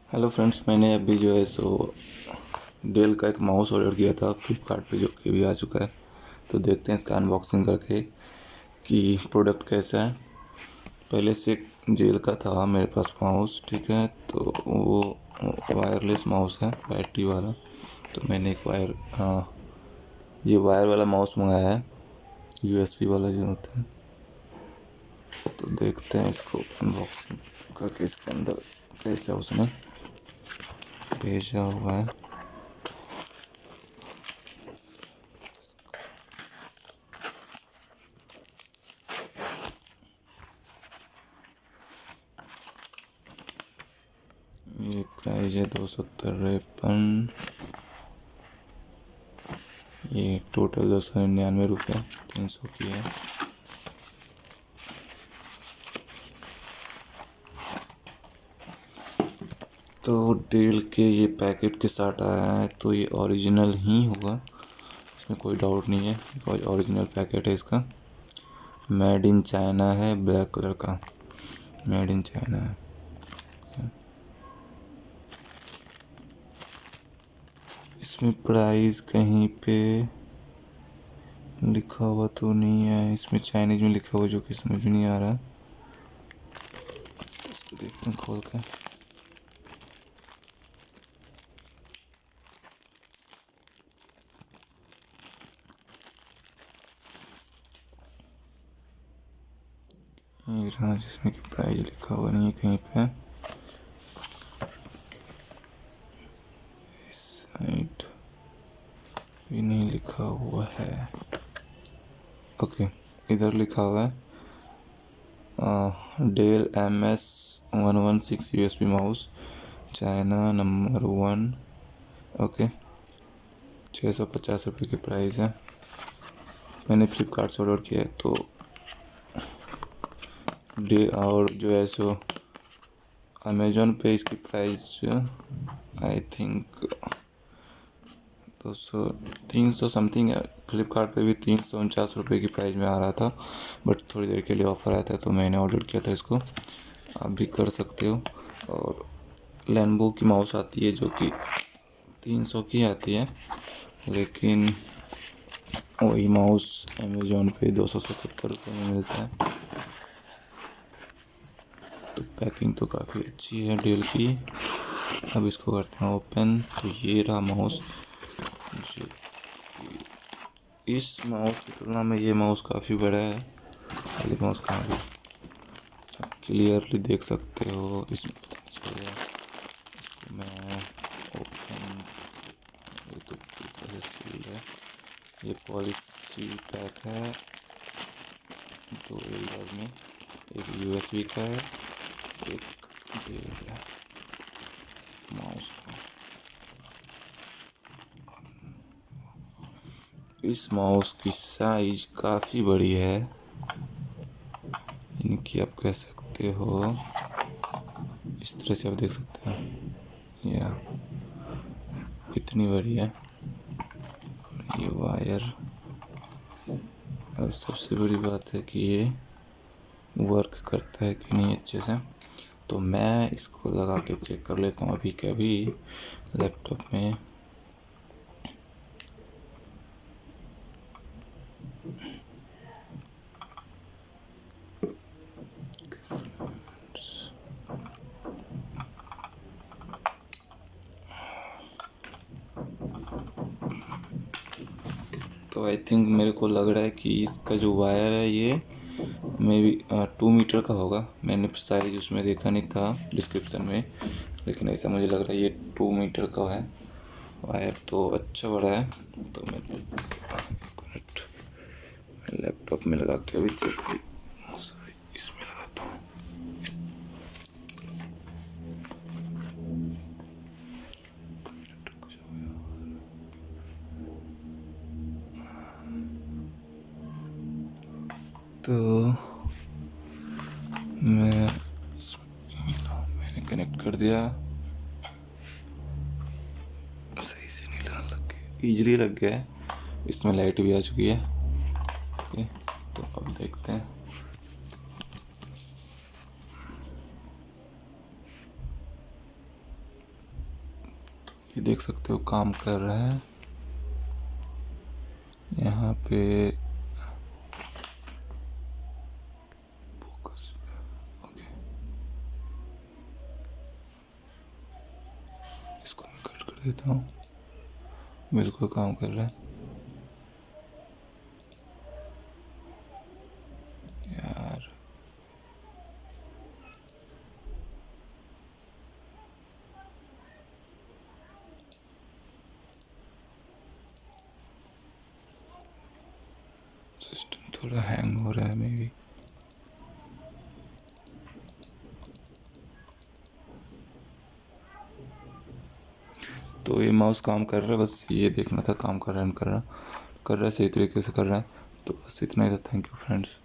Hello friends, मैंने अभी जो है सो डेल का एक माउस ऑर्डर किया था फ्लिपकार्ट पे, जो कि अभी आ चुका है। तो देखते हैं इसका अनबॉक्सिंग करके कि प्रोडक्ट कैसा है। पहले से एक जेल का था मेरे पास माउस, ठीक है, तो वो वायरलेस माउस है, बैटरी वाला। तो मैंने एक ये वायर वाला माउस मंगाया है, यूएसबी वाला जो होता है। तो देखते हैं इसको अनबॉक्सिंग करके इसके अंदर कैसा उसने भेजा हुआ है। ये प्राइस है 253। ये टोटल 299 रुपये, 300 की है। तो डेल के ये पैकेट के साथ आया है, तो ये ओरिजिनल ही होगा, इसमें कोई डाउट नहीं है। कोई ओरिजिनल पैकेट है इसका। मेड इन चाइना है, ब्लैक कलर का मेड इन चाइना है। इसमें प्राइस कहीं पे लिखा हुआ तो नहीं है, इसमें चाइनीज में लिखा हुआ जो कि समझ में नहीं आ रहा। इसको देखते हैं खोल के। ये रहा, जिसमें कि प्राइस लिखा हुआ नहीं है कहीं पे। इस साइड भी नहीं लिखा हुआ है। ओके, इधर लिखा हुआ है Dell MS116 USB mouse, China, number 1। Okay, 650 रुपये की प्राइस है। मैंने फ्लिपकार्ट से ऑर्डर किया है। तो और जो है सो अमेज़ॉन पे इसकी प्राइस आई थिंक 300 समथिंग है। फ्लिपकार्ट पे भी 349 रुपये की प्राइस में आ रहा था, बट थोड़ी देर के लिए ऑफ़र आया था तो मैंने ऑर्डर किया था इसको। आप भी कर सकते हो। और लेनोवो की माउस आती है जो कि 300 की आती है, लेकिन वही माउस अमेज़ॉन पे 277 रुपये में मिलता है। तो पैकिंग तो काफ़ी अच्छी है डेल की। अब इसको करते हैं ओपन। तो ये रहा माउस। जो इस माउस की तुलना में ये माउस काफ़ी बड़ा है। ये माउस कहाँ है, क्लियरली देख सकते हो इसमें। इसको मैं ओपन, ये तो पूरी तरह से सील है। ये पॉलिसी पैक है 2 एल्डर में, एक यूएसबी का है, एक जेल है माउस का। इस माउस की साइज काफ़ी बड़ी है, कि आप कह सकते हो इस तरह से, आप देख सकते हो या इतनी बड़ी है। ये वायर, अब सबसे बड़ी बात है कि ये वर्क करता है कि नहीं अच्छे से। तो मैं इसको लगा के चेक कर लेता हूँ अभी के अभी लैपटॉप में। तो आई थिंक मेरे को लग रहा है कि इसका जो वायर है ये मे बी 2 मीटर का होगा। मैंने साइज उसमें देखा नहीं था डिस्क्रिप्शन में, लेकिन ऐसा मुझे लग रहा है ये 2 मीटर का है वायर। तो अच्छा बड़ा है। तो मैं लैपटॉप में लगा के अभी चेक, सॉरी इसमें लगाता हूँ। तो मैंने कनेक्ट कर दिया, सही से नहीं लग गया, ईजिली लग गया है। इसमें लाइट भी आ चुकी है। ओके, तो अब देखते हैं। ये देख सकते हो काम कर रहा है। यहाँ पे फोकस, ओके, इसको मैं कट कर देता हूँ। बिल्कुल काम कर रहा है यार। सिस्टम थोड़ा हैंग हो रहा है मे बी। तो ये माउस काम कर रहा है, बस ये देखना था काम कर रहा है, कर रहा है सही तरीके से कर रहा है। तो बस इतना ही था। Thank you friends.